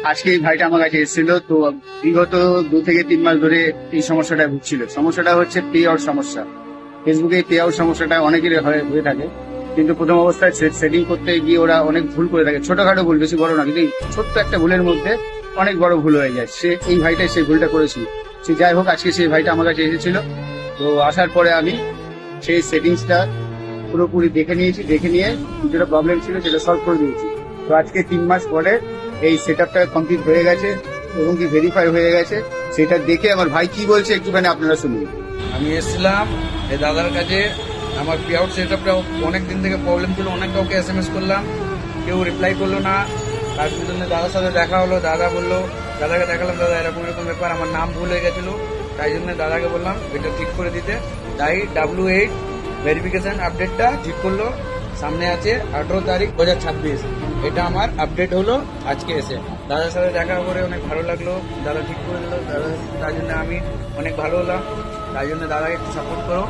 আজকে এই ভাইটা আমার কাছে এসেছিল। তো বিগত 2 থেকে 3 মাস ধরে এই সমস্যাটা ভুগছিল। সমস্যাটা হচ্ছে পে আউট সমস্যা। ফেসবুকে পে আউট সমস্যাটা অনেকেরই হয়ে থাকে, কিন্তু প্রথম অবস্থায় সেটিং করতে গিয়ে ওরা অনেক ভুল করে থাকে। ছোটখাটো ভুল, বেশি বড় না, কিন্তু এই ছোট্ট একটা ভুলের মধ্যে অনেক বড় ভুল হয়ে যায়। এই ভাইটাই সেই ভুলটা করেছিল। সে যাই হোক, আজকে সেই ভাইটা আমার কাছে এসেছিল। তো আসার পরে আমি সেই সেটিংসটা পুরোপুরি দেখে নিয়ে যেটা প্রবলেম ছিল সেটা সলভ করে দিয়েছি। তো আজকে 3 মাস পরে এই সেট আপটা কমপ্লিট হয়ে গেছে এবং কি ভেরিফাই হয়ে গেছে। সেটা দেখে আমার ভাই কি বলছে একটুখানি আপনারা শুনুন। আমি এসেছিলাম এই দাদার কাছে। আমার পে আউট সেট আপটা অনেক দিন থেকে প্রবলেম ছিল, অনেক কাউকে SMS করলাম, কেউ রিপ্লাই করলো না। তার জন্য দাদার সাথে দেখা হলো, দাদা বললো, দাদাকে দেখালাম, দাদা এরকম এরকম ব্যাপার, আমার নাম ভুল হয়ে গেছিলো, তাই জন্য দাদাকে বললাম এটা ঠিক করে দিতে। তাই W8 ভেরিফিকেশন আপডেটটা ঠিক করলো। সামনে আছে 18 তারিখ 2026, এটা আমার আপডেট হলো আজকে এসে। দাদার সাথে দেখা করে অনেক ভালো লাগলো, দাদা ঠিক করে দিল, দাদা তার জন্য আমি অনেক ভালো হলাম। তাই জন্য দাদাকে একটু সাপোর্ট করো।